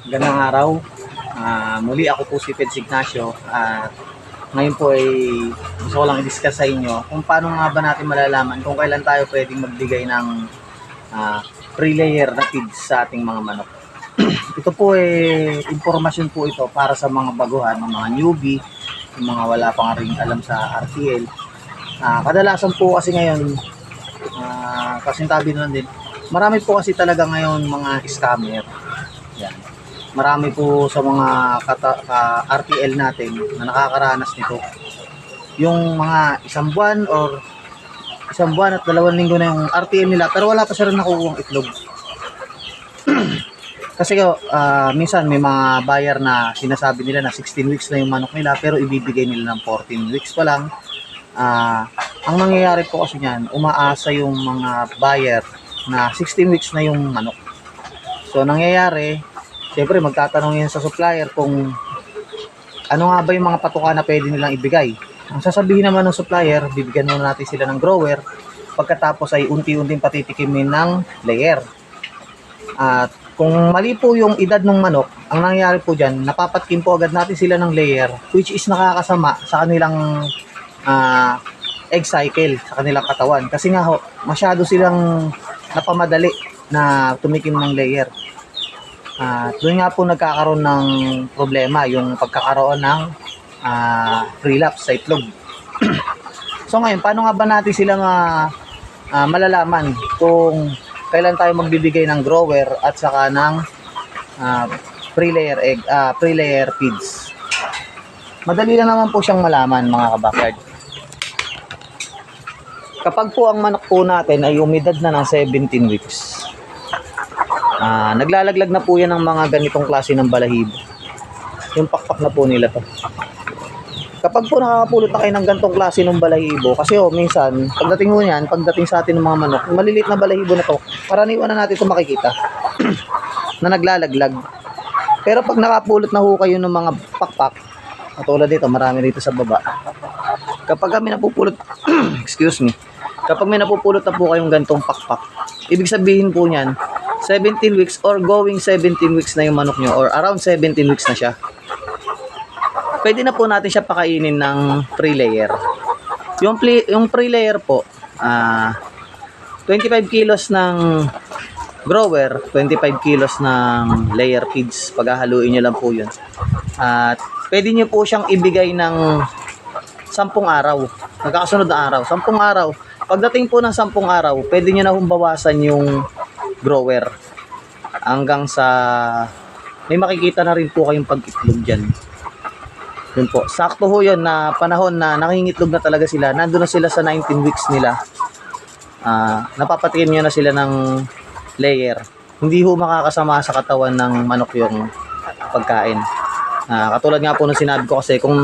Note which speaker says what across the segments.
Speaker 1: Gandang araw. Muli ako po si Peds Ignacio at ngayon po ay gusto ko lang i-discuss sa inyo kung paano nga ba natin malalaman kung kailan tayo pwedeng magbigay ng pre-layer na feeds sa ating mga manok. Ito po ay impormasyon po ito para sa mga baguhan, mga newbie, yung mga wala pang rin alam sa RTL. Kadalasan po kasi ngayon, kasintabi na din, marami po kasi talaga ngayon mga scammer. Yan. Marami po sa mga RTL natin na nakakaranas nito. Yung mga isang buwan at 2 linggo na yung RTL nila pero wala pa sila nakukuhang itlog. Kasi minsan may mga buyer na sinasabi nila na 16 weeks na yung manok nila pero ibibigay nila ng 14 weeks pa lang. Ang nangyayari po kasi niyan, umaasa yung mga buyer na 16 weeks na yung manok. So nangyayari, siyempre magtatanong yan sa supplier kung ano nga ba yung mga patuka na pwede nilang ibigay. Ang sasabihin naman ng supplier, bibigyan muna natin sila ng grower, pagkatapos ay unti-unting patitikimin ng layer. At kung mali po yung edad ng manok, ang nangyayari po dyan, napapatkin po agad natin sila ng layer, which is nakakasama sa kanilang egg cycle, sa kanilang katawan. Kasi nga ho, masyado silang napamadali na tumikim ng layer. Doon nga po nagkakaroon ng problema yung pagkakaroon ng relapse sa itlog. So ngayon, paano nga ba natin sila malalaman kung kailan tayo magbibigay ng grower at saka ng pre-layer egg, pre-layer feeds? Madali lang naman po siyang malaman, mga kabakard. Kapag po ang manok po natin ay umidad na ng 17 weeks, naglalaglag na po yan ng mga ganitong klase ng balahibo. Yung pakpak na po nila to. Kapag po nakakapulot na kayo ng ganitong klase ng balahibo, kasi minsan, pagdating sa atin ng mga manok, maliliit na balahibo na to, karaniwan na natin ito makikita na naglalaglag. Pero pag nakapulot na ho kayo ng mga pakpak, katulad dito, marami dito sa baba. Kapag kami napupulot, excuse me, kapag may napupulot na po kayong ganitong pakpak, ibig sabihin po niyan, 17 weeks or going 17 weeks na yung manok nyo or around 17 weeks na siya. Pwede na po natin siya pakainin ng pre-layer. Yung pre-layer po, 25 kilos ng grower, 25 kilos ng layer feeds. Paghahaluin nyo lang po yun. At pwede nyo po siyang ibigay ng 10 araw. Nagkakasunod na araw. 10 araw. Pagdating po ng 10 araw, pwede nyo na humbawasan yung grower hanggang sa may makikita na rin po kayong pag-itlog dyan. Yun po, sakto ho yun na panahon na nakingitlog na talaga sila, nandun na sila sa 19 weeks nila. Napapatikim nyo na sila ng layer. Hindi ho makakasama sa katawan ng manok yung pagkain. Katulad nga po nung sinabi ko, kasi kung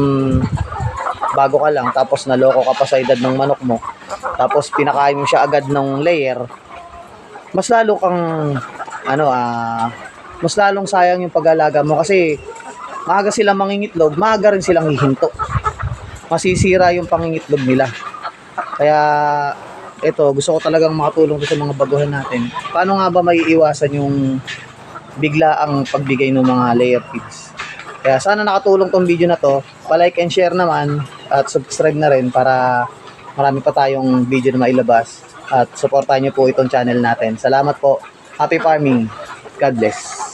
Speaker 1: bago ka lang tapos naloko ka pa sa edad ng manok mo, tapos pinakain mo siya agad ng layer, mas lalo kang mas lalong sayang yung pag-alaga mo, kasi maaga silang mangingitlog, maaga rin silang hihinto, masisira yung pangingitlog nila. Kaya ito, gusto ko talagang makatulong sa mga baguhan natin. Paano nga ba maiiwasan yung biglaang pagbigay ng mga layer feeds? Kaya sana nakatulong tong video na to. Pa-like and share naman at subscribe na rin para marami pa tayong video na mailabas. At supportahan niyo po itong channel natin. Salamat po. Happy farming. God bless.